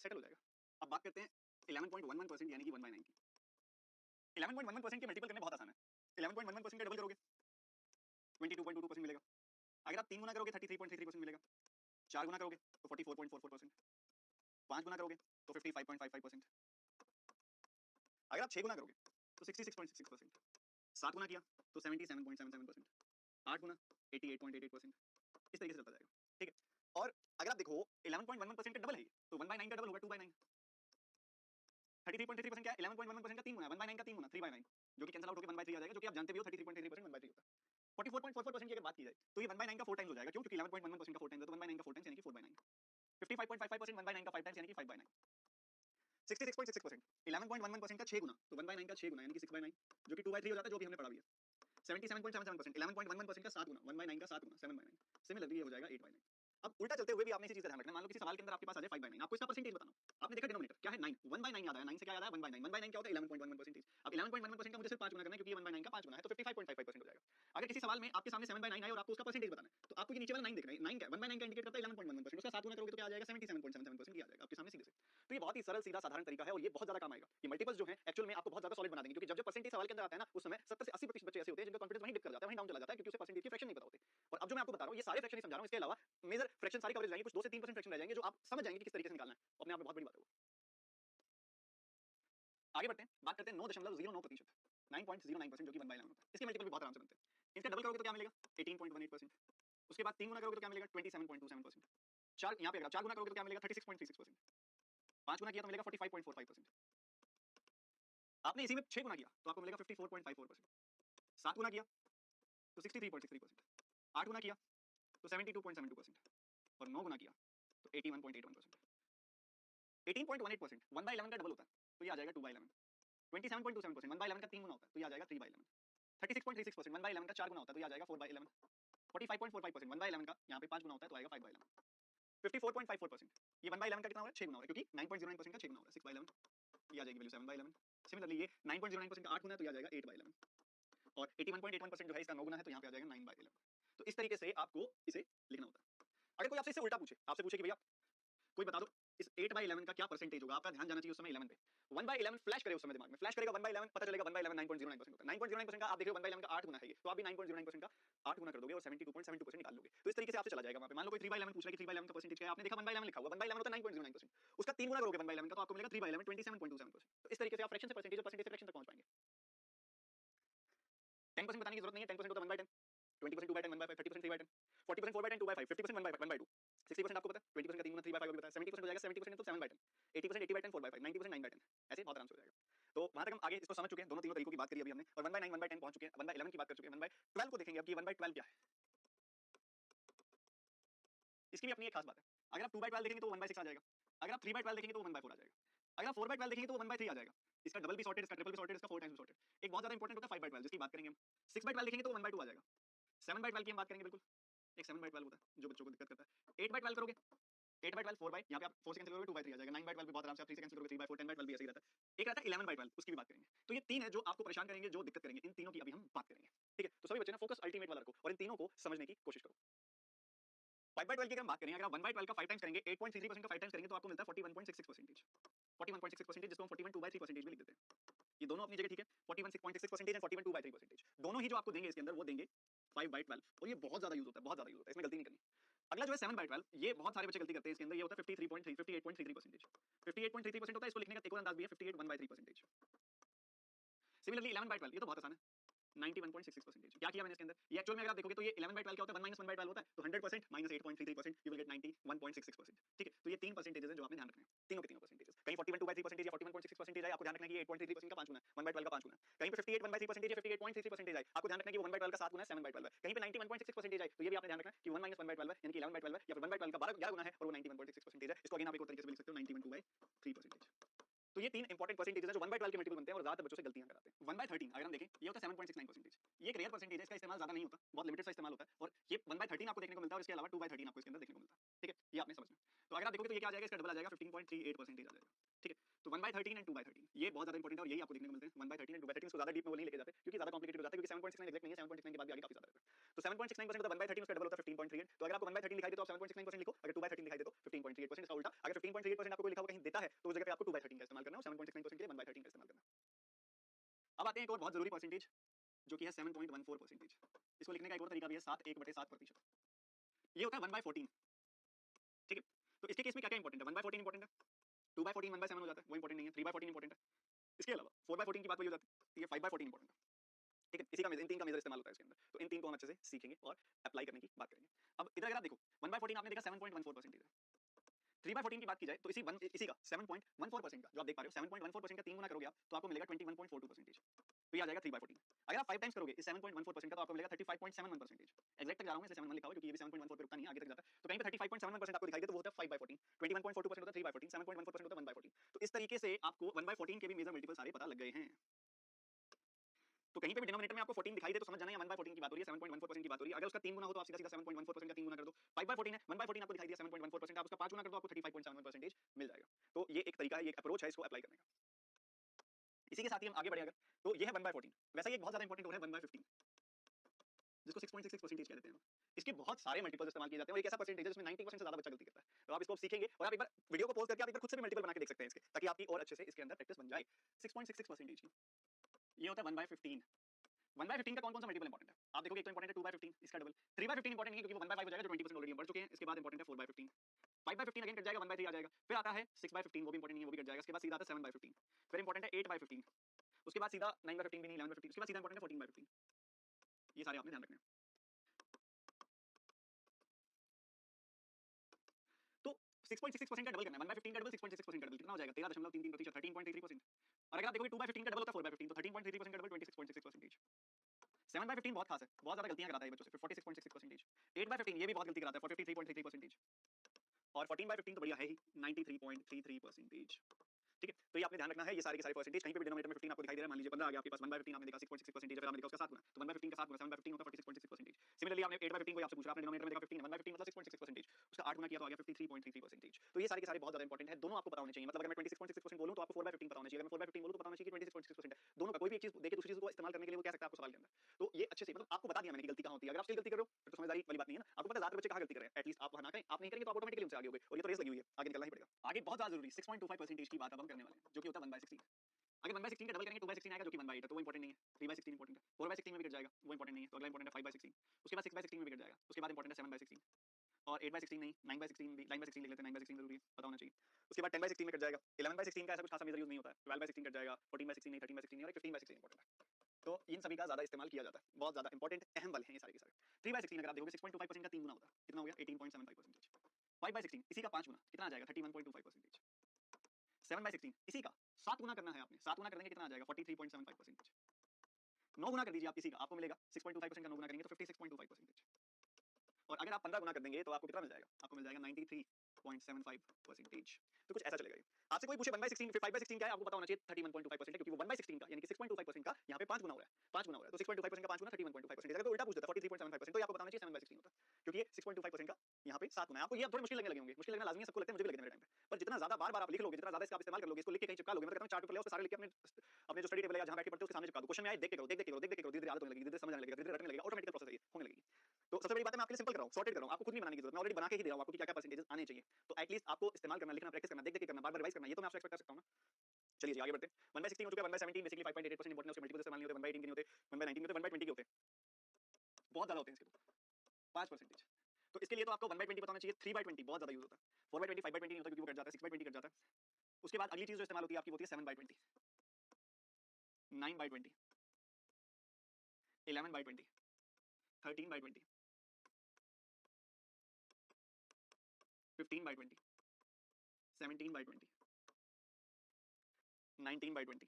Settle हो जाएगा। अब बात करते हैं 11.11% यानी कि 1/9 की। 11.11% के मल्टीपल करने बहुत आसान है। 11.11% का डबल करोगे 22.22% मिलेगा। अगर आप 3 गुना करोगे 33.33% मिलेगा। 4 गुना करोगे तो 44.44%। 5 गुना करोगे तो 55.55%। अगर आप 6 गुना करोगे तो 66.66%। 7 गुना किया तो 77.77%। 8 गुना 88.88%। इस तरीके से चलता जाएगा, ठीक है। और अगर आप देखो 11.11% का डबल है ये, तो 1/9 का डबल होगा 2/9। 33.33% क्या है? 11.11% का 3 गुना है, 1/9 का 3 गुना 3/9, जो कि कैंसिल आउट होकर 1/3 आ जाएगा, जो कि आप जानते भी हो 33.33% 1/3 होता है। 44.44% की अगर बात की जाए तो ये 1/9 का 4 टाइम्स हो जाएगा। क्यों? क्योंकि 11.11% का 4 टाइम्स है, तो 1/9 का 4 टाइम्स यानी कि 4/9। 55.55% 1/9 का 5 टाइम्स यानी कि 5/9। 66.66% 11.11% का 6 गुना, तो 1/9 का 6 गुना यानी कि 6/9, जो कि 2/3 हो जाता है, जो भी हमने पढ़ा भी है। 77.77% 11.11% का 7 गुना, 1/9 का 7 गुना 7/9। सिमिलरली ये हो जाएगा 8/9। अब उल्टा चलते हुए भी आपने इसी चीज का ध्यान रखना है। मान लो किसी सवाल के अंदर आपके पास आ जाए 5/9, आपको इसका परसेंटेज बताना। आपने देखा डिनोमिनेटर क्या है 9, 1/9 याद आया, 9 से क्या याद आया 1/9। 1/9 क्या होता है 11.11%। अब 11.11% का मुझे सिर्फ 5 गुना करना है, क्योंकि ये 1/9 का 5 गुना है, तो 55.55% हो जाएगा। अगर किसी सवाल में आपके सामने 7/9 आए और आपको उसका परसेंटेज बताना है, तो आपको ये नीचे वाला 9 देखना है। 9 क्या 1/9 का इंडिकेट करता है 11.11%, उसका 7 गुना करोगे तो क्या आ जाएगा 77.77% आ जाएगा आपके सामने सीधे से। तो ये बहुत ही सरल सीधा साधारण तरीका है और ये बहुत ज्यादा काम आएगा। ये मल्टीपल्स जो है एक्चुअल में आपको बहुत ज्यादा सॉलिड बना देंगे, क्योंकि जब परसेंटेज सवाल के अंदर आता है ना, उस समय 70 से 80% बच्चे ऐसे होते हैं जिनका कॉन्फिडेंस वहीं डिप कर जाता है, वहीं डाउन चला जाता है, क्योंकि उसे परसेंटेज की फ्रैक्शन नहीं पता होते। और अब जो मैं आपको बता रहा हूं ये सारे फ्रैक्शन ही समझा रहा हूं, इसके अलावा मेजर फ्रैक्शन सारी कवरेज रहेंगे, कुछ 2 से 3% फ्रैक्शन रह जाएंगे जो आप समझ जाएंगे कि किस तरीके से निकालना है। अपने आप में बहुत बड़ी बात है वो। आगे बढ़ते हैं, बात करते हैं 9.09%, 9.09%, जो कि 1/11 होता है। इसके मल्टीपल भी बहुत आराम से बनते हैं। इसका डबल करोगे तो क्या मिलेगा 18.18%। उसके बाद 3 गुना करोगे तो क्या मिलेगा 27.27%। 4 यहां पे अगर 4 गुना करोगे तो क्या मिलेगा 36.36%। 5 गुना किया तो मिलेगा 45.45%। आपने इसी में 6 गुना किया तो आपको मिलेगा 54.54%। 7 गुना किया तो 63.63%। 8 गुना किया तो 72.72% और 9 गुना किया तो 81.81%। 18.18% 1/11 का डबल होता है, तो ये आ जाएगा 2/11। 27.27% 1/11 का 3 गुना होता है, तो ये आ जाएगा 3/11। 36.36% 1/11 का 4 गुना होता है, तो ये आ जाएगा 4/11। 45.45% 1/11 का यहाँ पे 5 गुना होता है, तो आएगा 5/11। 54.54% ये 1/11 का कितना हो रहा है 6 गुना हो रहा है, क्योंकि 9.09% का 6 गुना हो रहा है 6/11, ये आ जाएगी वैल्यू 7/11। सिमिलरली ये 9.09% का 8 गुना है, तो ये आ जाएगा 8/11। और 81.81% जो है इसका 9 गुना है, तो यहाँ पे आ जाएगा 9/11। तो इस तरीके से आपको इसे लिखना होता है। अगर कोई आपसे इससे उल्टा पूछे, आपसे पूछे कि भैया कोई बता दो इस 8/11 का क्या परसेंटेज होगा, आपका ध्यान जाना चाहिए उस समय 11 पे। 1/11 फ्लैश करे उस समय दिमाग में, फ्लैश करेगा 1/11, पता चलेगा 1/11 9.09% होता है। 9.09% का आप देख रहे हो 1/11 का 8 गुना है ये, तो आप भी 9.09% का 8 गुना कर दोगे और 72.72% निकाल लोगे। तो इस तरीके से आपसे चला जाएगा वहां पे। मान लो कोई 3/11 पूछ रहा है कि 3/11 का परसेंटेज क्या है, आपने देखा 1/11 लिखा हुआ, 1/11 होता है 9.09%, उसका 3 गुना करोगे 1/11 का तो आपको मिलेगा 3/11 27.27%। तो इस तरीके से आप फ्रैक्शन से परसेंटेज और परसेंटेज से फ्रैक्शन तक पहुंच पाएंगे। 10% बताने की जरूरत नहीं है, 10% होता है 1/10, 20% 2/10, 1/5, 30% 3/10, 40% 4/10, 2/5, 50% 1/2, 60% आपको पता है 20% का 3 गुना 3/5 भी पता है, 70% हो जाएगा 70% तो 7/10, 80% 80/10 4/5, 90% 9/10, ऐसे बहुत आराम से हो जाएगा। तो वहां तक हम आगे इसको समझ चुके हैं, दोनों तीनों तरीकों की बात करी अभी हमने, और 1/9 1/10 पहुंच चुके हैं, 1/11 की बात कर चुके हैं, 1/12 को देखेंगे अब कि 1/12 क्या है। इसकी भी अपनी एक खास बात है। अगर आप 2/12 देखेंगे तो 1/6 आ जाएगा, अगर आप 3/12 देखेंगे तो 1/4 आ जाएगा, अगर आप 4/12 देखेंगे तो 1/3 आ जाएगा। इसका डबल भी सॉर्टेड, इसका ट्रिपल भी सॉर्टेड, इसका 4 टाइम्स भी सॉर्टेड। एक बहुत ज्यादा इंपॉर्टेंट होता है 5/12 जिसकी बात करेंगे हम। 6/12 देखेंगे तो 1/2 आ जाएगा। 7/12 की हम बात करेंगे, बिल्कुल एक 7/12 होता है जो बच्चों को दिक्कत करता है। 8/12 करोगे, 8/12 4/, यहाँ पे आप 4 से कैंसिल करोगे 2/3 आ जाएगा। 9/12 भी बहुत आराम से आप 3 से कैंसिल करोगे 3/4, 10/12 भी ऐसे ही रहता है। एक रहता है 11/12, उसकी भी बात करेंगे। तो ये तीन है जो आपको परेशान करेंगे, जो दिक्कत करेंगे, इन तीनों की अभी हम बात करेंगे, ठीक है। तो सभी बच्चे ना फोकस अल्टीमेट वाला रखो और इन तीनों को समझने की कोशिश करो। 5/12 की अगर हम बात करें, अगर आप 1/12 का 5 टाइम्स करेंगे, 8.33% का 5 टाइम्स करेंगे तो आपको मिलता है 41.66%। 41.66%, जिसको हम 41/2/3% में लिख देते हैं। ये दोनों अपनी जगह ठीक है, 41.66% एंड 41/2/3%। दोनों ही जो आपको देंगे इसके अंदर वो देंगे 5/12, और ये बहुत ज्यादा यूज होता है, बहुत ज्यादा यूज होता है, इसमें गलती नहीं करनी। अगला जो है 7/12, ये बहुत सारे बच्चे गलती करते हैं इसके अंदर, ये होता है 58.33%। 58.33% होता है, इसको लिखने का एक और अंदाज भी है 58 1/3%। सिमिलरली 11/12 ये तो बहुत आसान है, 91.66%। क्या किया मैंने इसके अंदर, ये एक्चुअल में अगर आप देखोगे तो ये 11/12 क्या होता है, 1 - 1/12 होता है, तो 100% - 8.33% यू विल गेट 91.66%। ठीक है, तो ये तीन परसेंटेजेस हैं जो आपने ध्यान रखने हैं, तीनों के तीनों परसेंटेजेस। कहीं 41/2/3% या 41.66% आए, आपको ध्यान रखना है कि 8.33% का 5 गुना है, 1/12 का 5 गुना है। कहीं पे 58 1/3% या 58.33% आए, आपको ध्यान रखना है कि 1/12 का 7 गुना है, 7/12 है। कहीं पे 91.66% आए, तो ये भी आपने ध्यान रखना है कि 1 - 1/12 यानी कि 11/12 या फिर 1/12 का 11 गुना है और वो 91.66% है। इसको अगेन आप एक और तरीके से लिख सकते हो 91/2/3%। तो ये तीन इंपॉर्टेंट परसेंटेज है जो 1/12 के मल्टीपल बनते हैं और ज्यादा बच्चों से गलतियां कराते हैं। 1/13 अगर हम देखें, ये होता है 7.69%। ये एक रेयर परसेंटेज है, इसका इस्तेमाल ज्यादा नहीं होता, बहुत लिमिटेड सा इस्तेमाल होता है, और ये 1/13 आपको देखने को मिलता है और इसके अलावा 2/13 आपको इसके अंदर देखने को मिलता है। ठीक है, ये आपने समझना। तो अगर आप देखोगे तो ये क्या आ जाएगा, इसका डबल आ जाएगा 15.38% आ जाएगा। ठीक है, तो 1/13 एंड 2/13 ये बहुत ज्यादा इंपॉर्टेंट है और यही आपको देखने को मिलते हैं 1/13 एंड 2/13। इसको ज्यादा डीप में वो नहीं लेके जाते क्योंकि ज्यादा कॉम्प्लिकेटेड हो जाता है, क्योंकि 7.69 एग्जैक्ट नहीं है, 7.69 के बाद भी आगे काफी ज्यादा रहता है। तो 7.69% होता है 1/13, उसका डबल होता है 15.38। तो अगर आपको 1/13 दिखाई दे तो आप 7.69% लिखो, अगर 2/13 दिखाई दे तो 15.38%, इसका उल्टा। अगर 15.38% आपको कोई लिखा हुआ कहीं देता है तो उस जगह पे आपको 2/13 का इस्तेमाल करना है और 7.69% के लिए 1/13 का इस्तेमाल करना है। अब आते हैं एक और बहुत जरूरी परसेंटेज जो कि है 7.14%। इसको लिखने का एक और तरीका भी है 7 1/7%। ये होता है 1/14। ठीक है, तो इसके केस में क्या क्या इंपॉर्टेंट है? 1/14 इंपॉर्टेंट है, 2/14 1/7 हो जाता है, वो इंपॉर्टेंट नहीं है। 3/14 इंपॉर्टेंट है। इसके अलावा 4/14 की बात वही हो जाती है, ये 5/14 इंपॉर्टेंट है। ठीक है, इसी का इन तीन का मेजर इस्तेमाल होता है इसके अंदर, तो इन तीन को हम अच्छे से सीखेंगे और अप्लाई करने की बात करेंगे। अब इधर अगर आप देखो 1/14 आपने देखा 7.14% है। 3/14 की बात की जाए तो इसी का 7.14% का जो आप देख पा रहे हो 7.14% का 3 गुना करोगे आप तो आपको मिलेगा 21.42%। तो ये आ जाएगा 3/14। अगर आप 5 टाइम्स करोगे इस 7.14% का तो आपको मिलेगा 35.71%। एग्जैक्ट तक जा रहा हूं मैं, इसे 7 लिखा हुआ है क्योंकि ये भी 7.14 पे रुकता नहीं है, आगे तक जाता है। तो कहीं पे 35.71% आपको दिखाई दे तो वो होता है 5/14। 21.42% होता है 3/14, 7.14% होता है 1/14। तो इस तरीके से आपको 1/14 के भी मेजर मल्टीपल सारे पता लग गए हैं। तो कहीं पे भी डिनोमिनेटर में आपको 14 दिखाई दे तो समझ जाना है 1/14 की बात हो रही है, 7.14% की बात हो रही है। अगर उसका 3 गुना हो तो आप सीधा सीधा 7.14% का 3 गुना कर दो। 5/14 है, 1/14 आपको दिखाई दिया 7.14%, आप उसका 5 गुना कर दो आपको 35.71% मिल जाएगा। तो ये एक तरीका है, ये एक अप्रोच है इसको अप्लाई करने का। इसी के साथ ही हम आगे बढ़े अगर तो ये है 1/14। वैसे ही एक बहुत ज्यादा इंपॉर्टेंट हो है 1/15 जिसको 6.66% कह देते हैं। इसके बहुत सारे मल्टीपल्स इस्तेमाल किए जाते हैं और एक ऐसा परसेंटेज है जिसमें 90% से ज्यादा बच्चा गलती करता है। तो आप इसको सीखेंगे और आप एक बार वीडियो को पॉज करके आप एक बार खुद से भी मल्टीपल बना के देख सकते हैं इसके, ताकि आपकी और अच्छे से इसके अंदर प्रैक्टिस बन जाए। 6.66% की ये होता है 1/15। 1/15 का कौन-कौन सा मल्टीपल इंपॉर्टेंट है? आप देखोगे एक तो इंपॉर्टेंट है 2/15, इसका डबल। 3/15 इंपॉर्टेंट नहीं है क्योंकि वो 1/5 हो जाएगा जो 20% ऑलरेडी हम बढ़ चुके हैं। इसके बाद इंपॉर्टेंट है 4/15। 5/15 अगेन कट जाएगा, 1/3 आ जाएगा। फिर आता है 6/15, वो भी इंपॉर्टेंट नहीं है, वो भी कट जाएगा। उसके बाद सीधा आता है 7/15। फिर इंपॉर्टेंट है 8/15। उसके बाद सीधा 9/15 भी नहीं, 11/15। उसके बाद सीधा इंपॉर्टेंट है 14/15। ये सारे आपने ध्यान रखने हैं। तो 6.66% का डबल करना है। 1/15 का डबल 6.66% का डबल कितना हो जाएगा? 13.33%, 13.33%। और अगर आप देखोगे 2/15 का डबल होता है 4/15, तो 13.33% का डबल 26.66%। 7/15 बहुत खास है, बहुत ज्यादा गलतियां कराता है ये बच्चों से, फिर 46.66%। 8/15 ये भी बहुत गलती कराता है, 43.33%। और 14/15 तो बढ़िया है ही, 93.33%। ठीक है, तो ये आपने ध्यान रखना है, ये सारे के सारे परसेंटेज कहीं पे भी डिनोमिनेटर में 15 आपको दिखाई दे रहा है, मान लीजिए 15 आ गया आपके पास, 1/15 आपने देखा 6.66% फिर आपने देखा उसका 7 गुना, तो 1/15 का 7 गुना 7/15 होता है 46.66%। सिमिलरली आपने 8/15 को आपसे पूछा, आपने डिनोमिनेटर में देखा 15 1/15 मतलब 6.66%, उसका 8 गुना किया तो आ गया 53.33%। तो ये सारे के सारे बहुत ज्यादा इंपॉर्टेंट है, दोनों आपको पता होने चाहिए। मतलब अगर मैं 26.66% बोलूं तो आपको 4/15 पता होना चाहिए, अगर मैं 4/15 बोलूं तो पता होना चाहिए कि 26.66% है। दोनों का कोई भी एक चीज देखिए दूसरी चीज को इस्तेमाल करने के लिए वो कह सकता है आपको सवाल के अंदर। तो ये अच्छे से मतलब आपको बता दिया मैंने कि गलती कहां होती है। अगर आप स्टिल गलती कर रहे हो फिर तो समझदारी वाली बात नहीं है ना, आपको पता है ज्यादा बच्चे कहां गलती कर रहे हैं, एटलीस्ट आप वहां ना करें, आप नहीं करेंगे तो आप ऑटोमेटिकली उनसे आगे हो गए, और ये तो रेस लगी हुई है, आगे निकलना ही पड़ेगा। आगे बहुत ज्यादा जरूरी 6.25% की बात अब हम करने वाले हैं, जो कि होता है 1/16। अगर 1/16 का डबल करेंगे 2/16 आएगा जो कि 1/8 है, तो वो इंपॉर्टेंट नहीं है। 3/16 इंपॉर्टेंट है, 4/16 में भी कट जाएगा, वो इंपॉर्टेंट नहीं है। तो अगला इंपॉर्टेंट है 5/16, उसके बाद 6/16 में भी कट जाएगा, उसके बाद इंपॉर्टेंट है 7/16 और 8/16 नहीं, 9/16 भी, 9/16 लिख लेते हैं, 9/16 जरूरी है, पता होना चाहिए। उसके बाद 10/16 में कट जाएगा, 11/16 का ऐसा कुछ खासा मेजर यूज नहीं होता है, 12/16 कट जाएगा, 14/16 नहीं, 13/16 नहीं और 15/16 इंपॉर्टेंट है। तो इन सभी का ज्यादा इस्तेमाल किया जाता है, बहुत ज्यादा इंपॉर्टेंट अहम वाले हैं ये सारे के सारे। 3/16 अगर आप देखोगे 6.25% का 3 गुना होता है, कितना हो गया 18.75%। 5/16 इसी का 5 गुना कितना आ जाएगा 31.25%। 7/16 इसी का 7 गुना करना है आपने, 7 गुना कर देंगे कितना आ जाएगा 43.75%। 9 गुना कर दीजिए आप इसी का, आपको मिलेगा 6.25% का 9 गुना करेंगे तो 56.25%। और अगर आप 15 गुना कर देंगे तो आपको कितना मिल जाएगा, आपको मिल जाएगा 93.75%। तो कुछ ऐसा चलेगा ये। आपसे कोई पूछे 1/16 फिर 5/16 क्या है, आपको पता होना चाहिए 31.25% है, क्योंकि वो 1/16 का यानी कि 6.25% का यहाँ पे 5 गुना हो रहा है, 5 गुना हो रहा है, तो 6.25% का 5 गुना 31.25%। अगर कोई उल्टा पूछ देता 43.75% तो ये आपको बताना चाहिए 7/16 होता है, क्योंकि ये 6.25% का यहाँ पे 7 गुना है। आपको ये अब थोड़े मुश्किल लगने लगे होंगे, मुश्किल लगना लाजमी है, सबको लगता है, मुझे भी लगे मेरे टाइम पे, पर जितना ज्यादा बार-बार आप लिख लोगे, जितना ज्यादा इसका आप इस्तेमाल कर लोगे, इसको लिख के कहीं चिपका लोगे, मैं कहता हूं चार्ट पेपर ले आओ, सारे लिख के अपने जो स्टडी टेबल है या जहां बैठ के पढ़ते हो उसके सामने चिपका दो, क्वेश्चन में आए देख के करो, देख देख के करो, देख देख के करो, धीरे-धीरे आदत होने लगेगी, धीरे-धीरे समझ आने लगेगा, धीरे-धीरे रटने लगेगा, ऑटोमेटिकल प्रोसेस है ये, होने लगेगी। तो सबसे बड़ी बात है मैं आपके लिए सिंपल कर रहा हूं, सॉर्टेड कर रहा हूं, आपको खुद नहीं बनाने की जरूरत, मैं ऑलरेडी बना के ही दे रहा हूं आपको कि क्या-क्या परसेंटेजेस आने चाहिए। तो एटलीस्ट आपको इस्तेमाल करना, लिखना, प्रैक्टिस करना, देख देख के करना, बार-बार रिवाइज करना, ये तो मैं आपसे एक्सपेक्ट कर सकता हूं ना। चलिए जी आगे बढ़ते हैं। 1/16 हो चुका है, 1/17 बेसिकली 5.88% इंपॉर्टेंट है, उसके मल्टीपल इस्तेमाल नहीं होते, 1/18 के नहीं होते, 1/19 के होते, 1/20 के होते हैं, बहुत ज्यादा होते हैं इसके तो 5%। तो इसके लिए तो आपको 1/20 पता होना चाहिए, 3/20 बहुत ज्यादा यूज होता है, 4/20 5/20 नहीं होता क्योंकि वो कट जाता है, 6/20 कट जाता है। उसके बाद अगली चीज जो इस्तेमाल होती है आपकी होती है 7/20, 9/20, 11/20, 13/20, 15/20, 17/20, 19/20,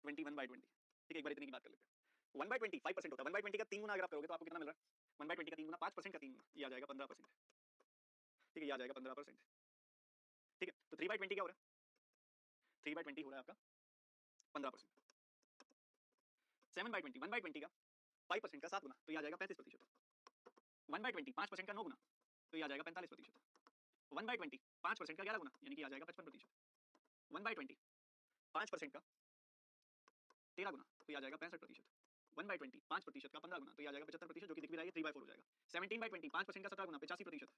21/20। ठीक है, एक बार इतनी की बात कर लेते हैं। 1/20 5% होता है, 1/20 का 3 गुना अगर आप करोगे तो आपको कितना मिल रहा है, 1/20 का 3 गुना 5% का 3 गुना, ये आ जाएगा 15%। ठीक है, ये आ जाएगा 15%। ठीक है, तो 3/20 क्या हो रहा है, 3/20 हो रहा है आपका 15%। 7/20 1/20 का 5% का 7 गुना, तो ये आ जाएगा 35%। 1/20 5% का 9 गुना, तो ये आ जाएगा 45%। 1/20 5% का 11 गुना, यानी कि आ जाएगा 55%। 1/20 5% का 13 गुना, तो ये आ जाएगा 65%। 1/20 5% का 15 गुना, तो ये आ जाएगा 75%, जो कि दिख भी रहा है 3/4 हो जाएगा। 17/20 5% का 17 गुना 85%।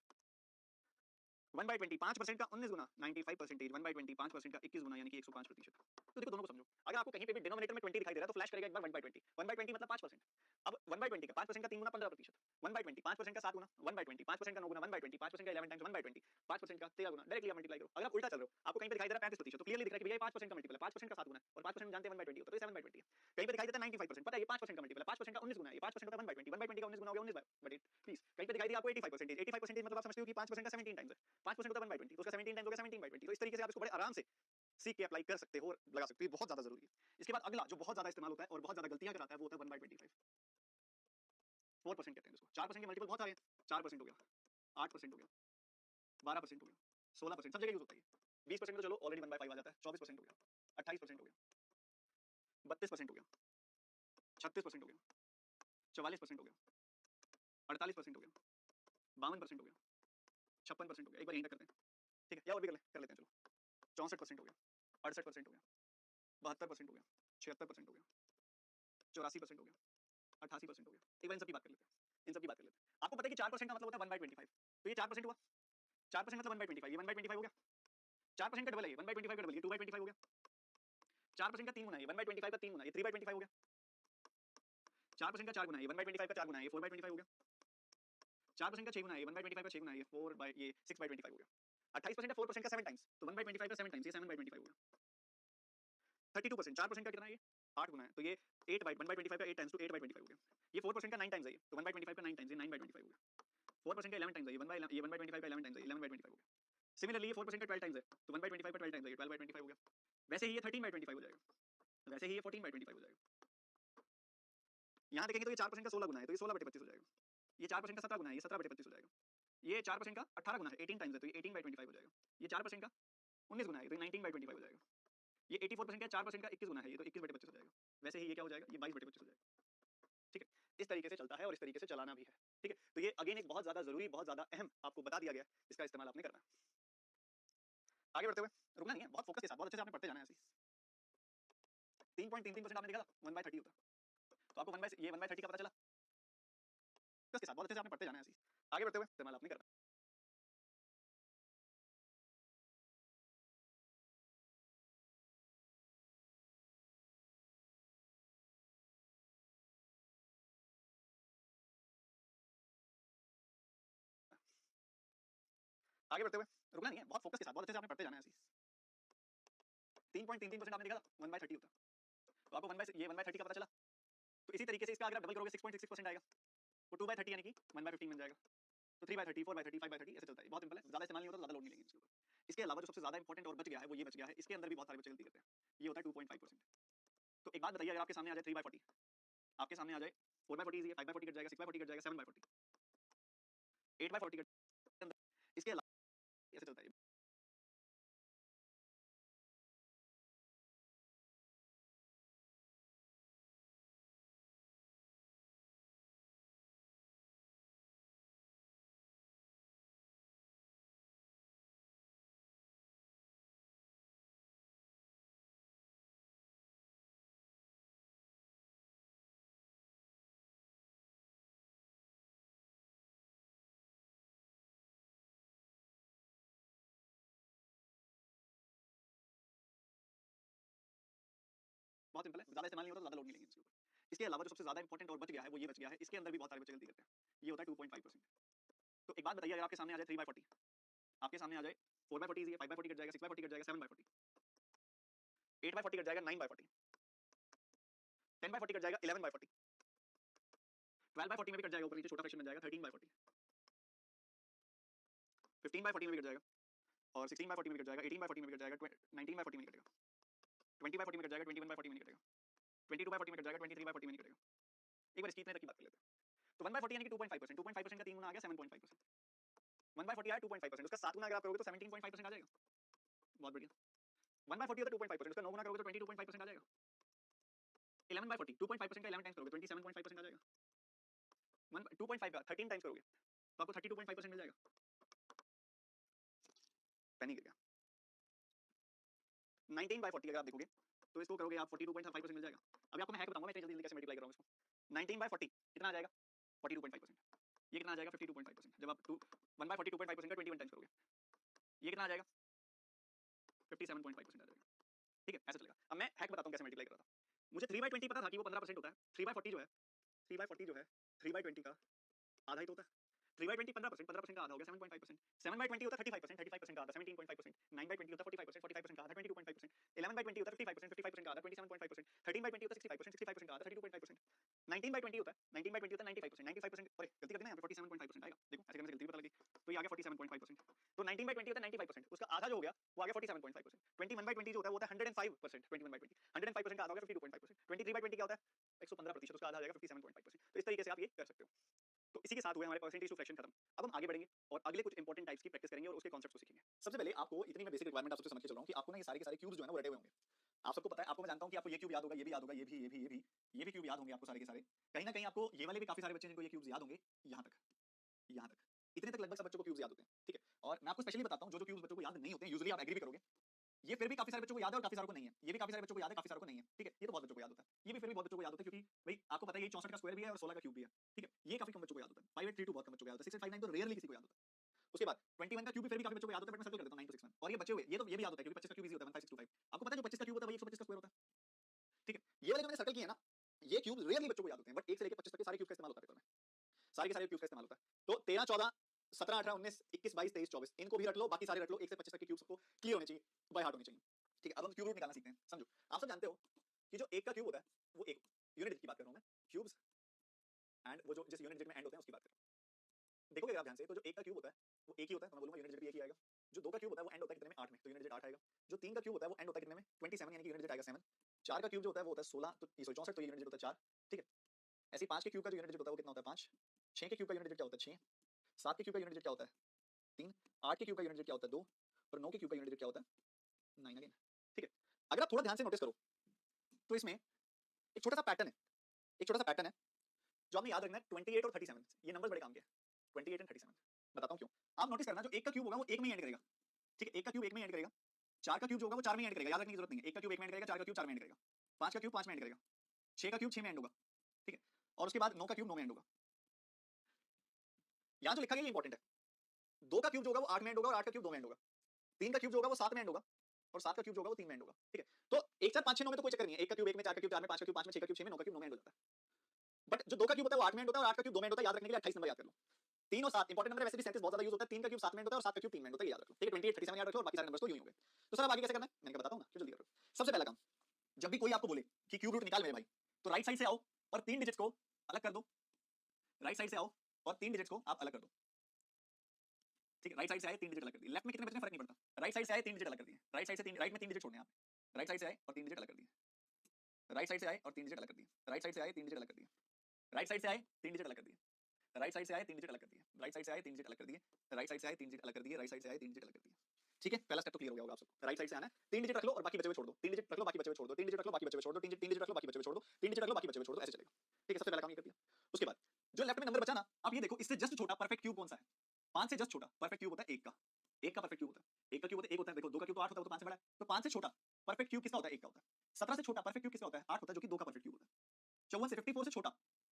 1/20 5% का 19 गुना 95%, 1/20 5% का 21 गुना यानी कि 105%। तो देखो दोनों को समझो, अगर आपको कहीं पे भी डिनोमिनेटर में 20 दिखाई दे रहा है तो फ्लैश करेगा एक बार 1/20, 1/20 मतलब 5%। अब 1/20 का 5% का 3 गुना 15%, 1/20 5% का 7 गुना, 1/20 5% का 9 गुना, 1/20 5% का 11 टाइम्स, 1/20 5% का 13 गुना, डायरेक्टली आप मल्टीप्लाई करो। अगर आप उल्टा चल रहे हो, आपको कहीं पे दिखाई दे रहा है 35%, तो क्लियरली दिख रहा है कि भैया ये 5% का मल्टीपल है, 5% का 7 गुना है और 5% जानते हैं 1/20 होता है, तो ये 7/20 है। कहीं पे दिखाई देता है 95%, पता है ये 5% का मल्टीपल है, 5% का 19 गुना है, ये 5% होता है 1/20, 1/20 का 19 गुना हो गया 19/20, प्लीज। कहीं पे दिखाई दिया आपको 85%, 85% मतलब आप समझते हो कि 5% का 17 टाइम्स है, 5% होता है 1/20, तो उसका 17 टाइम्स हो गया 17/20। तो इस तरीके से आप इसको बड़े आराम से सीख के अप्लाई कर सकते हो और लगा सकते हो, बहुत ज्यादा जरूरी है। इसके बाद अगला जो बहुत ज्यादा इस्तेमाल होता है और बहुत ज्यादा गलतियां कराता है वो होता है 1/25, 4% कहते हैं इसको। 4% के मल्टीपल बहुत सारे हैं, 4% हो गया, 8% हो गया, 12% हो गया, 16% सब जगह यूज होता है। 20% तो चलो ऑलरेडी 1/5 आ जाता है, 24% हो गया, 28% हो गया, 32% हो गया, 36% हो गया, 44% हो गया, 48% हो गया, 52% हो गया, 56% हो गया। एक बार यहीं तक करते हैं, ठीक है, या और भी कर लेते हैं चलो। 64% हो गया, 68% हो गया, 72% हो गया, 76% हो गया, 84% हो गया, 88% हो गया। एक बार इन सब की बात कर लेते हैं, इन सब की बात कर लेते हैं। आपको पता है कि 4% का मतलब होता है 1/25, तो ये 4% हुआ, 4% मतलब 1/25, ये 1/25 हो गया। 4% का डबल है ये, 1/25 का डबल, ये 2/25 हो गया। 4% का 3 गुना है, 1/25 का 3 गुना, ये 3/25 हो गया। 4% का 4 गुना है, 1/25 का 4 गुना है, ये 4/25 हो गया। 4% का 6 गुना है, 1/25 का 6 गुना है, ये 6/25 हो गया। 28% है 4% का 7 टाइम्स, तो 1/25 का 7 टाइम्स, ये 7/25 हो गया। 32%, 4% का कितना है ये 8 गुना है, तो ये 1/25 का 8 टाइम्स, तो 8/25 हो गया। ये 4% का 9 टाइम्स है ये, तो 1/25 का 9 टाइम्स, ये 9/25 हो गया। 4% का 11 टाइम्स है ये, 1/25 का 11 टाइम्स है, 11/25 हो गया। सिमिलरली ये 4% का 12 टाइम्स है, तो 1/25 का 12 टाइम्स है, ये 12/25 हो गया। वैसे ही ये 13/25 हो जाएगा, वैसे ही ये 14/25 हो जाएगा। यहाँ देखेंगे तो ये 4% का 16 गुना है, तो ये 16/25 हो जाएगा। ये 4% का 17 गुना है, ये 17/25 हो जाएगा। ये 4% का 18 गुना है, 18 टाइम्स है, तो ये 18/25 हो जाएगा। ये 4% का 19 गुना है, तो ये 19/25 हो जाएगा। ये 84% का 4% का 21 गुना है, ये तो 21/25 हो जाएगा। वैसे ही ये क्या हो जाएगा, ये 22/25 हो जाएगा। ठीक है, इस तरीके से चलता है और इस तरीके से चलाना भी है। ठीक है, तो ये अगेन एक बहुत ज्यादा जरूरी, बहुत ज्यादा अहम आपको बता दिया गया, इसका इस्तेमाल आपने करना है। आगे बढ़ते हुए, रुकना नहीं है, बहुत फोकस के साथ बहुत अच्छे से आपने पढ़ते जाना है। 3.33% आपने देखा था 1/30 होता, तो आपको 1/30 का पता चला, फोकस के साथ बहुत अच्छे से आपने पढ़ते जाना है। आगे बढ़ते हुए इस्तेमाल आपने करना। आगे बढ़ते हुए, रुकना नहीं है, बहुत फोकस के साथ बहुत अच्छे से आपने पढ़ते जाना है। 3.33% आपने देखा था 1/30 होता, तो आपको 1/30 का पता चला, तो इसी तरीके से इसका अगर आप डबल करोगे 6.66% आएगा, तो 2/30 यानी कि 1/15 बन जाएगा। तो 3/30, 4/30, 5/30 ऐसे चलता है, बहुत सिंपल है, ज्यादा इस्तेमाल नहीं होता, ज्यादा लोड नहीं लेंगे इसके ऊपर। इसके अलावा जो सबसे ज्यादा इंपॉर्टेंट और बच गया है वो ये बच गया है, इसके अंदर भी बहुत सारे बच्चे गलती करते हैं, ये होता है 2.5%। तो एक बात बताइए, अगर आपके सामने आ जाए 3/40, आपके सामने आ जाए 4/40 इजी है, 5/40 कट जाएगा, 6/40 कट जाएगा, 7/40, 8/40 कट, इसके अलावा ऐसे चलता है। बहुत सिंपल है, ज्यादा इस्तेमाल नहीं होता, ज्यादा लोड नहीं लेंगे इसके ऊपर। इसके अलावा जो सबसे ज्यादा इंपॉर्टेंट और बच गया है वो ये बच गया है, इसके अंदर भी बहुत सारे बच्चे गलती करते हैं, ये होता है 2.5%। तो एक बात बताइए, अगर आपके सामने आ जाए 3/40, आपके सामने आ जाए 4/40 इजी है, 5/40 कट जाएगा, 6/40 कट जाएगा, 7/40, 8/40 कट जाएगा, 9/40, 10/40 कट जाएगा, 11/40, 12/40 में भी कट जाएगा, ऊपर नीचे छोटा फ्रैक्शन बन जाएगा, 13/40, 15/40 में भी कट जाएगा, और 16/40 में भी कट जाएगा, 18/40 में भी कट जाएगा, 19/40 में भी कटेगा, 20/40 में कट जाएगा, 21/40 में नहीं कटेगा, 22/40 में कट जाएगा, 23/40 में नहीं कटेगा। एक बार इसकी इतने तक की बात कर लेते हैं। तो 1/40 यानी कि 2.5%, 2.5% का 3 गुना आ गया 7.5%, 1/40 आया 2.5%, उसका 7 गुना अगर आप करोगे तो 17.5% आ जाएगा। बहुत बढ़िया। 1/40 होता है 2.5%, उसका 9 गुना करोगे तो 22.5% आ जाएगा। 11/40 2.5% का 11 टाइम्स करोगे 27.5% आ जाएगा। 2.5 का 13 टाइम्स करोगे तो आपको 32.5% मिल जाएगा। पेनी गिर गया। 19/40 अगर आप देखोगे तो इसको करोगे आप 42.5% मिल जाएगा। अभी आपको मैं हैक बताऊंगा, मैं इतनी जल्दी जल्दी कैसे मल्टीप्लाई कर रहा हूं इसको। 19/40 कितना आ जाएगा 42.5%, ये कितना आ जाएगा 52.5%। जब आप 1/40 2.5% का 21 टाइम्स करोगे ये कितना आ जाएगा 57.5% आ जाएगा। ठीक है, ऐसे चलेगा। अब मैं हैक बताता हूँ कैसे मल्टीप्लाई कर रहा था। मुझे 3/20 पता था कि वो 15% होता है। 3/40 जो है 3/40 जो है 3/20 का आधा ही तो होता है। 3/20 15%, 15% का आधा हो गया 7.5%। 7/20 होता है 35%, 35% का आधा 17.5%। 9/20 होता है 45%, 45% का आधा 22.5%। 11/20 होता है 55%, 55% का आधा 27.5%। 13/20 होता है 65%, 65% का आधा 32.5%। 19/20 होता है 19/20 होता है 95%, 95%। अरे गलती कर दी ना, यहाँ पे 47.5% आएगा। देखो ऐसे करने से गलती पता लगी। तो ये आ गया 47.5%। तो 19/20 होता है 95%, उसका आधा जो हो गया वो आ गया 47.5%। 21/20 जो होता है वो होता है 105%। 21/20 105% का आधा हो गया 52.5%। 23/20 क्या होता है 115%, उसका आधा आ जाएगा 57.5%। तो इस तरीके से आप ये कर सकते हो। तो इसी के साथ हुए हमारे परसेंटेज टू फ्रैक्शन खत्म। अब हम आगे बढ़ेंगे और अगले कुछ इंपॉर्टेंट टाइप्स की प्रैक्टिस करेंगे और उसके कॉन्सेप्ट्स को सीखेंगे। सबसे पहले आपको इतनी मैं बेसिक रिक्वायरमेंट आपसे समझ के चल रहा हूं कि आपको ना ये सारे के सारे क्यूब्स जो है ना वो रटे हुए होंगे। आप सबको पता है, आपको मैं जानता हूं कि आपको ये क्यूब याद होगा, ये भी याद होगा, ये भी क्यूब याद होंगे आपको सारे के सारे। कहीं ना कहीं आपको ये वाले भी काफी सारे बच्चे जिनको ये क्यूब्स याद होंगे। यहाँ तक इतने तक लगभग सब बच्चों को क्यूब्स याद होते हैं। ठीक है, और मैं आपको स्पेशली बताता हूं जो क्यूब्स बच्चों को याद नहीं होते हैं, यूजुअली आप एग्री भी करोगे, ये फिर भी काफी सारे बच्चों को याद है और काफी सारों को नहीं है। ये भी काफी सारे बच्चों को याद है, काफी सारों को नहीं है। ठीक है, ये तो बहुत बच्चों को याद होता है। ये भी फिर भी बहुत बच्चों को याद होता है, क्योंकि भाई आपको पता है ये 64 का स्क्वायर भी है और 16 का क्यूब भी है। ठीक है, ये काफी कम बच्चों को याद होता है। 5832 बहुत कम बच्चों को याद होता है। 6859 तो रेयरली किसी को याद होता है। उसके बाद 21 का क्यूब भी फिर भी काफी बच्चों को याद होता है, बट मैं सर्कल कर देता हूं 9 to 6 1। और ये बच्चे हुए ये भी याद होता है, क्योंकि 25 का क्यूब इजी होता है 15625। आपको पता है जो 25 का क्यूब होता है वही 125 का स्क्वायर होता है। ठीक है, ये वाले जो मैंने सर्कल किए ना, ये क्यूब रेयरली बच्चों को याद होते हैं, बट 1 से लेकर 25 तक के सारे क्यूब का इस्तेमाल होता है पेपर में। सारे के सारे क्यूब का इस्तेमाल होता है। तो 13 14 17 18 19 21 22 23 24 इनको भी रट लो, बाकी सारे रट लो। 1 से 25 तक के क्यूब सबको क्लियर होने चाहिए, बाय हार्ट होने चाहिए। ठीक है, अब हम क्यूब रूट निकालना सीखते हैं। समझो, आप सब जानते हो कि जो 1 का क्यूब होता है वो एक यूनिट डिजिट की बात कर रहा हूं मैं, क्यूब्स एंड वो जो जिस यूनिट डिजिट में एंड होते हैं उसकी बात कर रहा हूं। देखोगे आप ध्यान से तो जो 1 का क्यूब होता है वो एक ही होता है, तो मैं बोलूंगा यूनिट डिजिट भी एक ही आएगा। जो 2 का क्यूब होता है वो एंड होता है कितने में 8 में, तो यूनिट डिजिट 8 आएगा। जो 3 का क्यूब होता है वो एंड होता है कितने में 27, यानी कि यूनिट डिजिट आएगा 7। 4 का क्यूब जो होता है वो होता है 16, तो 64, तो यूनिट डिजिट होता है 4। ठीक है, ऐसे 5 के क्यूब का जो यूनिट डिजिट होता है वो कितना होता है 5। 6 के क्यूब का यूनिट डिजिट क्या होता है 6। 7 के क्यूब का यूनिट डिजिट क्या होता है 3। 8 के क्यूब का यूनिट डिजिट क्या होता है 2। और 9 के क्यूब का यूनिट डिजिट क्या होता है 9 अगेन। ठीक है, अगर आप थोड़ा ध्यान से नोटिस करो तो इसमें एक छोटा सा पैटर्न है, एक छोटा सा पैटर्न है जो आपने याद रखना है। 28 और 37 ये नंबर्स बड़े काम के हैं, 28 एंड 37। बताता हूं क्यों। आप नोटिस करना, जो 1 का क्यूब होगा वो 1 में ही एंड करेगा। ठीक है, 1 का क्यूब 1 में ही एंड करेगा। 4 का क्यूब जो होगा वो 4 में ही एंड करेगा, याद रखने की जरूरत नहीं है। 1 का क्यूब 1 में एंड करेगा, 4 का क्यूब 4 में एंड करेगा, 5 का क्यूब 5 में एंड करेगा, 6 का क्यूब 6 में एंड होगा। ठीक है, और उसके बाद 9 का क्यूब 9 में एंड होगा। यहां जो लिखा गया ये इंपॉर्टेंट है। 2 का क्यूब जो होगा वो 8 में एंड होगा और 8 का क्यूब 2 में एंड होगा। 3 का क्यूब जो होगा वो 7 में एंड होगा और 7 का क्यूब जो होगा वो 3 में एंड होगा। ठीक है, तो 1 4 5 6 9 में तो कोई चक्कर नहीं है। 1 का क्यूब 1 में, 4 का क्यूब 4 में, 5 का क्यूब 5 में, 6 का क्यूब 6 में, 9 का क्यूब 9 में एंड हो जाता है। बट जो 2 का क्यूब होता है वो 8 में एंड होता है और 8 का क्यूब 2 में एंड होता है। याद रखने के लिए 28 नंबर याद कर लो। 3 और 7 इंपॉर्टेंट नंबर है, वैसे भी 37 बहुत ज्यादा यूज होता है। 3 का क्यूब 7 में एंड होता है और 7 का क्यूब 3 में एंड होता है, याद रख लो। ठीक है, 28 37 याद रख लो और बाकी सारे नंबर्स तो यूं ही हो गए। तो सर अब आगे कैसे करना है मैंने बताता हूं ना, जल्दी करो। सबसे पहला काम, जब भी कोई आपको बोले कि क्यूब रूट निकाल मेरे भाई, तो राइट साइड से आओ और 3 डिजिट्स को अलग कर दो। राइट साइड से आओ और 3 डिजिट्स को आप अलग कर दो। ठीक है, राइट साइड से आए 3 डिजिट अलग कर दिए। लेफ्ट में कितने बचने फर्क नहीं पड़ता। राइट साइड से आए 3 डिजिट अलग कर दिए। राइट साइड से 3, राइट में 3 डिजिट छोड़ने हैं आप। राइट साइड से आए और 3 डिजिट अलग कर दिए। राइट साइड से आए और 3 डिजिट अलग कर दिए। राइट साइड से आए 3 डिजिट अलग कर दिए। राइट साइड से आए 3 डिजिट अलग कर दिए। राइट साइड से आए 3 डिजिट अलग कर दिए। राइट साइड से आए 3 डिजिट अलग कर दिए। राइट साइड से आए 3 डिजिट अलग कर दिए। राइट साइड से आए 3 डिजिट अलग कर दिए। ठीक है, पहला स्टेप तो क्लियर हो गया होगा आप सबको। राइट साइड से आना है, 3 डिजिट रख लो और बाकी बचे हुए छोड़ दो। 3 डिजिट रख लो, बाकी बचे हुए छोड़ दो। 3 डिजिट रख लो, बाकी बचे हुए छोड़ दो। 3 डिजिट रख लो, बाकी बचे हुए छोड़ दो। 3 डिजिट रख लो, बाकी बचे हुए छोड़ दो, ऐसे चलेगा। ठीक है, सबसे पहला काम ये कर दिया। उसके बाद जो लेफ्ट में नंबर बचा ना, आप ये देखो इससे जस्ट छोटा परफेक्ट क्यूब कौन सा है। 5 से जस्ट छोटा परफेक्ट क्यूब होता है 1 का। 1 का परफेक्ट क्यूब होता है, 1 का क्यूब होता है 1 होता है। देखो 2 का क्यूब तो 8 होता है, वो तो 5 से बड़ा है। तो 5 से छोटा परफेक्ट क्यूब किसका होता है 1 का होता है। 17 से छोटा परफेक्ट क्यूब किसका होता है 8 होता है, जो कि 2 का परफेक्ट क्यूब होता है। 54 से 54 से छोटा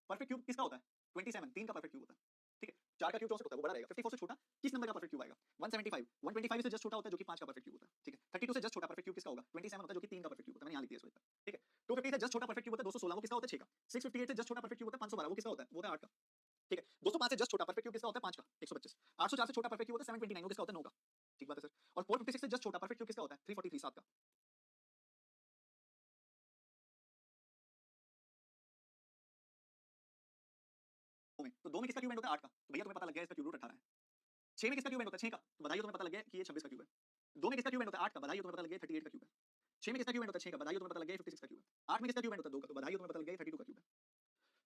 परफेक्ट क्यूब किसका होता है 27, 3 का परफेक्ट क्यूब होता है। ठीक है, 4 का क्यूब 64 होता है, वो बड़ा रहेगा। 54 से छोटा किस नंबर का परफेक्ट क्यूब आएगा 175। 125 से जस्ट छोटा होता है जो कि 5 का परफेक्ट क्यूब होता है। ठीक है, 32 से जस्ट छोटा परफेक्ट क्यूब किसका होगा 27 होता है, जो कि 3 का परफेक्ट क्यूब होता है। मैंने यहां लिख दिया इसको इतना। ठीक है, 250 से जस्ट छोटा परफेक्ट क्यूब होता है 216, वो किसका होता है 6 का। 658 से जस्ट छोटा परफेक्ट क्यूब होता है 512, वो किसका होता है वो होता है 8 का। ठीक है, 205 से जस्ट छोटा परफेक्ट क्यूब किसका होता है 5 का 125। 804 से छोटा परफेक्ट क्यूब होता है 729, वो किसका होता है 9 का। ठीक बात है सर। और 456 से जस्ट छोटा परफेक्ट क्यूब किसका होता है 343, 7 का। तो 2 में किसका क्यूब एंड होता है 8 का, तो भैया तुम्हें पता लग गया इसका क्यूब रूट 18 है। 6 में किसका क्यूब एंड होता है 6 का, तो बताइए तुम्हें पता लग गया कि ये 26 का क्यूब है। 2 में किसका क्यूब एंड होता है 8 का, बताइए तुम्हें पता लग गया 38 का क्यूब है। 6 में किसका क्यूब एंड होता है 6 का, बताइए तुम्हें पता लग गया 56 का क्यूब है। 8 में किसका क्यूब एंड होता है 2 का, तो बताइए तुम्हें पता लग गया 32 का क्यूब है।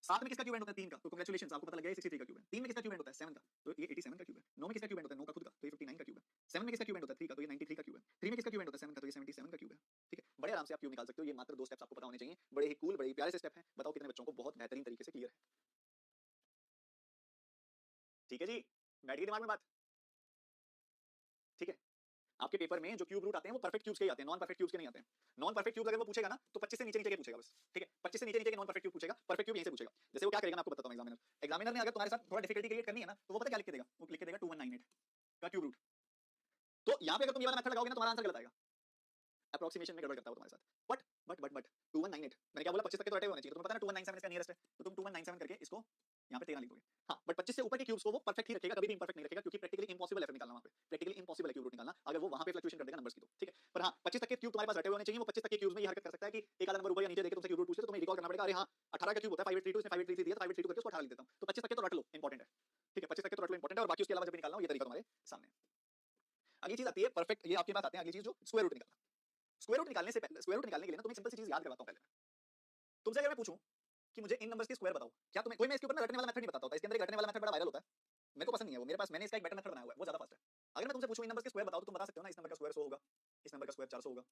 7 में किसका क्यूब एंड होता है 3 का, तो कांग्रेचुलेशंस आपको पता लग गया 63 का क्यूब है। 3 में किसका क्यूब एंड होता है 7 का, तो ये 87 का क्यूब है। 9 में किसका क्यूब एंड होता है 9 का खुद का, तो ये 59 का क्यूब है। 7 में किसका क्यूब एंड होता है 3 का, तो ये 93 का क्यूब है। 3 में किसका क्यूब एंड होता है 7 का, तो ये 77 का क्यूब है। ठीक है, बड़े आराम से आप क्यूब निकाल सकते हो। ये मात्र 2 स्टेप्स आपको पता होने चाहिए, बड़े ही कूल बड़े ही प्यारे से स्टेप हैं। बताओ कितने बच्चों को बहुत बेहतरीन तरीके से क्लियर है। ठीक है जी, बैठ गई दिमाग में बात। ठीक है, आपके पेपर में जो क्यूब रूट आते हैं वो परफेक्ट क्यूब्स के ही आते हैं, नॉन परफेक्ट क्यूब्स के नहीं आते हैं। नॉन परफेक्ट क्यूब्स अगर वो पूछेगा ना तो 25 से नीचे नीचे के पूछेगा बस। ठीक है, 25 से नीचे नीचे के नॉन परफेक्ट क्यूब पूछेगा, परफेक्ट क्यूब यहीं से पूछेगा। जैसे वो क्या करेगा मैं आपको बताता हूं। एग्जामिनर ने अगर तुम्हारे साथ थोड़ा डिफिकल्टी क्रिएट करनी है ना, तो वो पता क्या लिख के देगा, वो लिख के देगा 2198 का क्यूब रूट। तो यहाँ पे अगर तुम ये वाला मेथड लगाओगे ना तुम्हारा आंसर गलत आएगा, अप्रोक्सीमेशन में गड़बड़ करता है वो तुम्हारे साथ। बट 2198 मैंने क्या बोला 25 तक के तो रटे होने चाहिए, तो तुम्हें पता है ना 2197 इसका नियरेस्ट है, तो तुम 2197 करके इसको यहाँ पे 13 लिख दोगे। हाँ बट 25 से ऊपर के क्यूब्स को वो परफेक्ट ही रखेगा, कभी भी इम्परफेक्ट नहीं रखेगा, क्योंकि प्रैक्टिकली इम्पॉसिबल है फिर निकालना, वहाँ पे प्रैक्टिकली इम्पॉसिबल है क्यूब रूट निकालना अगर वो वहाँ पे फ्लक्चुएशन कर देगा नंबर्स की तो, ठीक है। पर हाँ 25 तक के क्यूब तुम्हारे पास रटे हुए होने चाहिए, वो 25 तक के क्यूब्स में ये हरकत कर सकता है कि एक आधा नंबर ऊपर या नीचे देके तुमसे क्यूब रूट पूछे तो तुम्हें रिकॉल करना पड़ेगा, अरे हाँ 18 का क्यूब होता है 5832, इसने 5833 दिया तो 5832 करके उसको 18 लिख देता हूँ, तो 25 तक के तो रट लो, इंपॉर्टेंट है, ठीक है। 25 तक के तो रट लो, इंपॉर्टेंट है, और बाकी उसके अलावा जब भी निकालना हो ये तरीका तुम्हारे सामने। अगली चीज आती है परफेक्ट, ये आपके पास आते हैं अगली चीज जो स्क्वायर रूट निकालना। स्क्वायर रूट निकालने से पहले, स्क्वायर रूट निकालने के लिए ना तुम्हें सिंपल सी चीज याद करवाता हूं। पहले तुमसे अगर मैं पूछूं कि मुझे इन नंबर्स के स्क्वायर बताओ, क्या तुम्हें कोई मैं इसके ऊपर ना रटने वाला मेथड नहीं बताता होता, इसके अंदर एक रटने वाला मेथड बड़ा वायरल होता है, मेरे को पसंद नहीं है वो, मेरे पास मैंने इसका एक बेटर मेथड बनाया हुआ है, वो ज्यादा फास्ट है। अगर मैं तुमसे पूछूं इन नंबर्स के स्क्वायर बताओ तो तुम बता सकते हो ना, इस नंबर का स्क्वायर 100 होगा, इस नंबर का स्क्वायर 400 होगा,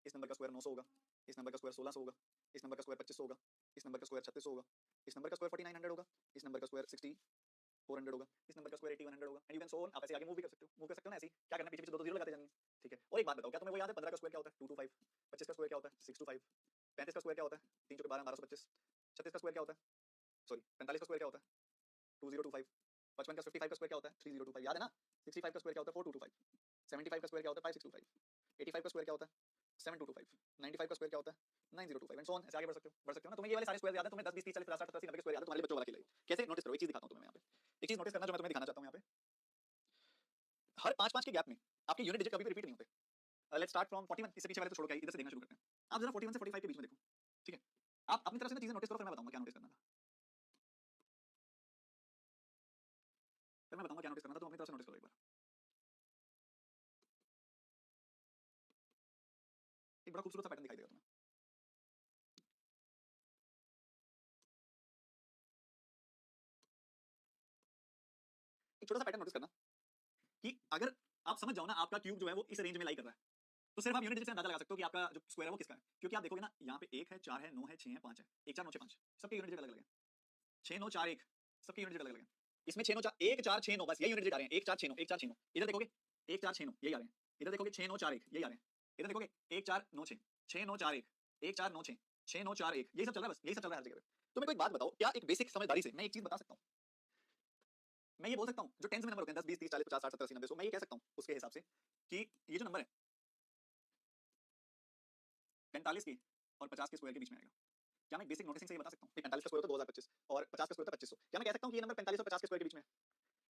इस नंबर का स्क्वायर 900 होगा, इस नंबर का स्क्वायर 1600 होगा, इस नंबर का स्क्वायर 2500 होगा, इस नंबर का स्क्वायर 3600 होगा, इस नंबर का स्क्वायर 4900 होगा, इस नंबर का स्क्वायर 6400 होगा, इस नंबर का स्क्वायर 8100 होगा, and you can so on. आप ऐसे आगे मूव भी कर सकते हो, मूव कर सकते हो ना ऐसे ही, क्या करना है पीछे पीछे दो जीरो लगाते जाएंगे, ठीक है। और एक बात बताओ, क्या तुम्हें वो याद है 15 का स्क्वायर क्या होता है 225, 25 का स्क्वायर क्या होता है 625, 35 का स्क्वायर क्या होता है 3 चौके 12 1225, 36 का स्क्वायर क्या होता है, सॉरी 45 का स्क्वायर क्या होता है 2025, 55 का 55 का स्क्वायर क्या होता है 3025, याद है ना। 65 का स्क्वायर क्या होता है 4225, 75 का स्क्वायर क्या होता है 5625, 85 का स्क्वायर क्या होता है 7225, 95 का स्क्वायर क्या होता है 9025, एंड सो ऑन। ऐसे आगे बढ़ सकते हो ना। तुम्हें ये वाले सारे स्क्वायर याद है, तुम्हें 10 20 30 40 50 60 70 80 90 के स्क्वायर याद है, तुम्हारे बच्चों वाला खेल है। कैसे नोटिस करो, एक चीज दिखाता हूं तुम्हें मैं यहाँ पे, एक चीज नोटिस करना जो मैं तुम्हें दिखाना चाहता हूं यहाँ पे, हर 5 5 के गैप में आपके यूनिट डिजिट कभी भी रिपीट नहीं होते। लेट्स स्टार्ट फ्रॉम 41, इससे पीछे वाले तो छोड़ के इधर से देखना शुरू करते हैं। आप जरा 41 से 45 के बीच में देखो, ठीक है। आप अपनी तरफ से ना चीजें नोटिस करो, फिर मैं बताऊंगा क्या नोटिस करना था, फिर मैं बताऊंगा क्या नोटिस करना था, तुम अपनी तरफ से नोटिस करो एक बार। एक बड़ा खूबसूरत सा पैटर्न दिखाई देगा तुम्हें। एक छोटा सा पैटर्न नोटिस करना कि अगर आप समझ जाओ ना आपका क्यूब जो है वो इस रेंज में लाई कर रहा है, तो सिर्फ आप यूनिट डिजिट से अंदाजा लगा सकते हो कि आपका जो स्क्वायर है वो किसका है, क्योंकि आप देखोगे ना यहाँ पे 1 है 4 है 9 है 6 है 5 है, 1 4 9 6 5 सबके यूनिट डिजिट अलग अलग है, 6 9 4 1 सबके यूनिट डिजिट अलग अलग है। इसमें 6 9 4 1 4 6 9 बस यही यूनिट डिजिट आ रहे हैं, 1 4 6 9 1 4 6 9, इधर देखोगे 1 4 6 9 यही आ रहे हैं, इधर देखोगे 6 9 4 1 यही आ रहे हैं, इधर देखोगे 1 4 9 6 6 9 4 1 1 4 9 6 6 9 4 1 यही सब चल रहा है, बस यही सब चल रहा है हर जगह पे। तो मैं कोई बात बताओ, क्या एक बेसिक समझदारी से मैं एक चीज बता सकता हूँ, मैं ये बोल सकता हूँ जो टेंस में नंबर होते हैं 10 20 30 40 50 60 70 80 90 100, मैं ये कह सकता हूँ उसके हिसाब से कि ये जो नंबर है 45 के और 50 के स्क्वायर के बीच में आएगा। क्या मैं बेसिक नोटिसिंग से ये बता सकता हूँ 45 का स्क्वायर होता है 2025 और 50 का स्क्वायर होता है 2500, क्या मैं कह सकता हूँ कि ये नंबर 45 और 50 के स्क्वायर के बीच में है।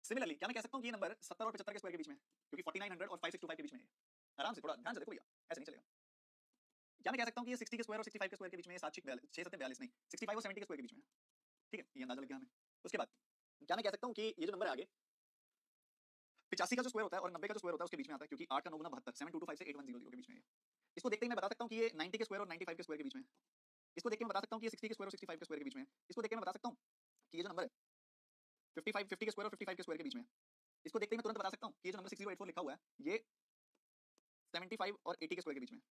सिमिलरली क्या मैं कह सकता हूँ कि ये नंबर 70 और 75 के स्क्वायर के बीच में है, क्योंकि 4900 और 5625 के बीच में है। आराम से थोड़ा ध्यान से देखो भैया, ऐसे नहीं चलेगा। क्या मैं कह सकता हूँ कि ये 60 के स्क्वायर और 65 के स्क्वायर के बीच में है, 7 6 7 42 नहीं 65 और 70 के स्क्वायर के बीच में है, ठीक है, ये अंदाजा लग गया हमें। उसके बाद क्या मैं कह सकता हूँ कि ये जो नंबर है आगे 85 का जो स्क्वायर होता है और 90 का जो स्क्वायर होता है उसके बीच में आता है, क्योंकि 8 का 9 गुना 72 7225 से 8100 के बीच में है। इसको देखते ही मैं बता सकता हूँ कि ये 90 के स्क्वायर और 95 के स्क्वायर के बीच में है। इसको देख के मैं बता सकता हूँ कि ये 60 के स्क्वायर और 65 के स्क्वायर के बीच में है। इसको देख के मैं बता सकता हूँ कि ये जो नंबर है 50 के स्क्वायर और 55 के स्क्वायर के बीच में है। इसको देखते ही मैं तुरंत बता सकता हूँ कि ये जो नंबर 6084 लिखा हुआ है ये 75 और 80 के स्क्वायर के बीच में है।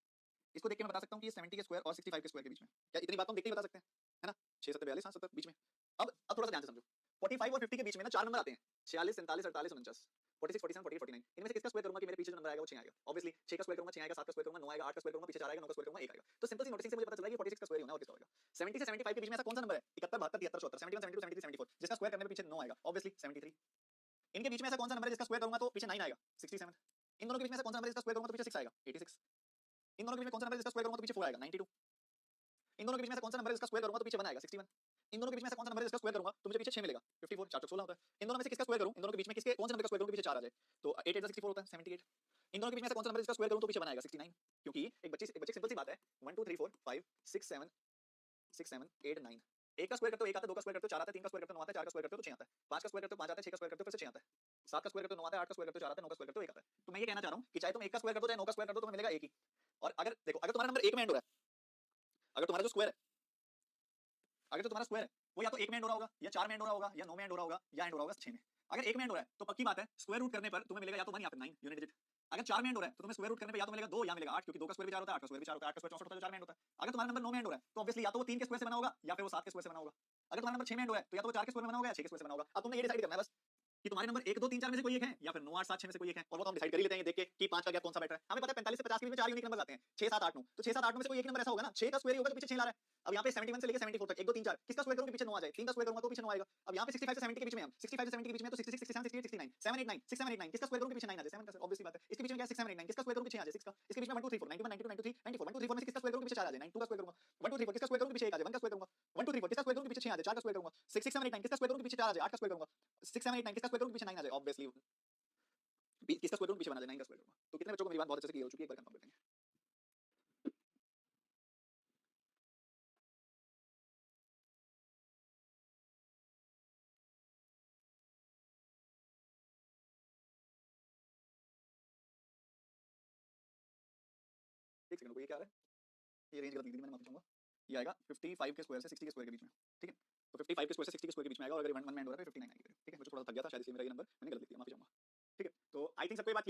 इसको देख के मैं बता सकता हूँ कि ये 70 के स्क्वायर और 65 के स्क्वायर के बीच में। क्या इतनी बात हम देखते ही बता सकते हैं, है ना। 6 7 42 7 बीच में। अब थोड़ा सा ध्यान से समझो, 45 और 50 के बीच में ना 4 नंबर आते हैं, 46 47 48 49 46 47 48 49। इनमें से किसका स्क्वायर करूंगा कि मेरे पीछे जो नंबर आएगा वो 6 आएगा। ऑब्वियसली 6 का स्क्वायर करूंगा 6 आएगा, 7 का स्क्वायर करूंगा 9 आएगा, 8 का स्क्वायर करूंगा पीछे 4 आएगा, 9 का स्क्वायर करूंगा 1 आएगा। तो सिंपल सी नोटिसिंग से मुझे पता चला कि 46 का स्क्वायर होना और किसका होगा। 70 से 75 के बीच में ऐसा कौन सा नंबर है 71 72 73 74 71 72 73 74 जिसका स्क्वायर करने पे पीछे 9 आएगा, ऑब्वियसली 73। इनके बीच में ऐसा कौन सा नंबर है जिसका स्क्वायर करूंगा तो पीछे 9 आएगा, 67। इन दोनों के बीच में ऐसा कौन सा नंबर है जिसका स्क्वायर करूंगा तो पीछे 6 आएगा, 86। इन दोनों के बीच में कौन सा नंबर है जिसका स्क्वायर करूंगा तो पीछे 4 आएगा, 92। इन दोनों के बीच में ऐसा कौन सा नंबर है जिसका स्क्वायर करूंगा तो पीछे 1 आएगा, 61। इन दोनों के बीच में ऐसा कौन सा नंबर है जिसका स्क्वायर करूंगा तो मुझे पीछे 6 मिलेगा, 54 4 16 होता है। इन दोनों में से किसका स्क्वायर करूं, इन दोनों के बीच में किसके कौन सा नंबर का स्क्वायर करूं पीछे 4 आ जाए तो 8 8 64 होता है, 78। इन दोनों के बीच में ऐसा कौन सा नंबर जिसका स्क्वायर करूं तो पीछे 1 आएगा, 69। क्योंकि एक बच्चे सिंपल सी बात है 1 2 3 4 5 6 7 6 7 8 9। एक का स्क्वायर करते हो 1 आता है, 2 का स्क्वायर करते हो 4 आता है, 3 का स्क्वायर करते हो 9 आता है, 4 का स्क्वायर करते हो तो 6 आता है, 5 का स्क्वायर करते हो 5 आता है, 6 का स्क्वायर करते हो फिर से 6 आता है, 7 का स्क्वायर करते हो 9 आता है, 8 का स्क्वायर करते हो 4 आता है, 9 का स्क्वायर करते हो 1 आता है। तो मैं ये कहना चाह रहा हूं कि चाहे तुम 1 का स्क्वायर कर दो चाहे 9 का स्क्वायर कर दो तुम्हें मिलेगा एक ही। और अगर देखो अगर तुम्हारा नंबर 1 में एंड हो रहा है, अगर तुम्हारा जो स्क्वायर है अगर जो तुम्हारा स्क्वायर है वो या तो 1 में एंड हो रहा होगा या 4 में एंड हो रहा होगा या 9 में एंड हो रहा होगा या एंड हो रहा होगा 6 में। अगर 1 में एंड हो रहा है तो पक्की बात है स्क्वायर रूट करने पर तुम्हें मिलेगा या तो 1 या फिर 9 यूनिट डिजिट। अगर 4 में एंड हो रहा है तो तुम्हें स्क्वायर रूट करने पे या तो मिलेगा 2 या मिलेगा 8, क्योंकि 2 का स्क्वायर भी 4 होता है, 8 का स्क्वायर भी 4 होता है, 8 का स्क्वायर 64 होता है, 4 में एंड होता है। अगर तुम्हारा नंबर 9 में एंड हो रहा है तो ऑब्वियसली या तो वो 3 के स्क्वायर से बना होगा या फिर वो 7 के स्क्वायर से बना होगा। अगर तुम्हारा नंबर 6 में एंड हो रहा है तो या तो वो 4 के स्क्वायर में बना होगा या 6 के स्क्वायर से बना होगा। अब तुमने ये डिसाइड करना है बस कि तुम्हारे नंबर 1 2 3 4 में से कोई एक है या फिर 9 8 7 6 में से कोई एक है, और वो तो हम डिसाइड कर ही लेते हैं ये देख के कि 5 का गैप कौन सा बेटर है। हमें पता है 45 से 50 के बीच में 4 यूनिक नंबर आते हैं, 6 7 8 9, तो 6 7 8 9 में से कोई एक नंबर ऐसा होगा ना, 6 का स्क्वायर ही होगा तो पीछे 6 ला रहा है। अब यहाँ पे 71 से लेके 74 तक 1 2 3 4 किसका स्क्वायर करूंगा पीछे 9 आ जाए, 3 का स्क्वायर करूंगा तो पीछे 9 आएगा। अब यहाँ पे 65 से 70 के बीच में, हम 65 से 70 के बीच में तो 66 67 68 69 789 6 7 8 9 किसका स्क्वायर करूंगा पीछे 9 आ जाए, 7 का ऑब्वियसली बात है। इसके बीच में क्या है 6 7 8 9 किसका स्क्वायर करूंगा पीछे आ जाए 6 का। इसके बीच में 1 2 3 4 91 92 93 94 1 2 3 4 में से किसका स्क्वायर करूंगा पीछे 4 आ जाए, 92 का स्क्वायर करूंगा। 1 2 3 4 किसका स्क्वायर करूंगा पीछे 1 आ जाए, 1 का स्क्वायर करूंगा। 1 2 3 4 किसका स्क्वायर करूंगा पीछे 6 आ जाए, 4 का स्क्वायर करूंगा। 6 6 7 8 9 किसका स्क्वायर करूंगा पीछे 4 आ जाए, 8 का स्क्वायर करूंगा। 6 7 8 9 किसका स्क्वायर करूंगा पीछे 9 आ जाए, ऑब्वियसली किसका स्क्वायर करूंगा पीछे बना जाए 9 का स्क्वायर करूंगा। तो कितने बच्चों को मेरी बात बहुत अच्छे से क्लियर हो चुकी है, एक बार कंफर्म कर देंगे। एक सेकंड को, ये क्या आ रहा है, ये रेंज गलत लिख दी मैंने, माफी चाहूंगा। ये आएगा 55 के स्क्वायर से 60 के स्क्वायर के बीच में, ठीक है। तो 55 के स्क्वायर से 60 के स्क्वायर के बीच में आएगा, और अगर 1 1 में एंड हो रहा है 59 आएगा, ठीक है। मुझे थोड़ा सा थक गया था शायद, इसलिए मेरा ये नंबर मैंने गलत लिख दिया, माफी चाहूंगा, ठीक है। तो आई थिंक सबको ये बात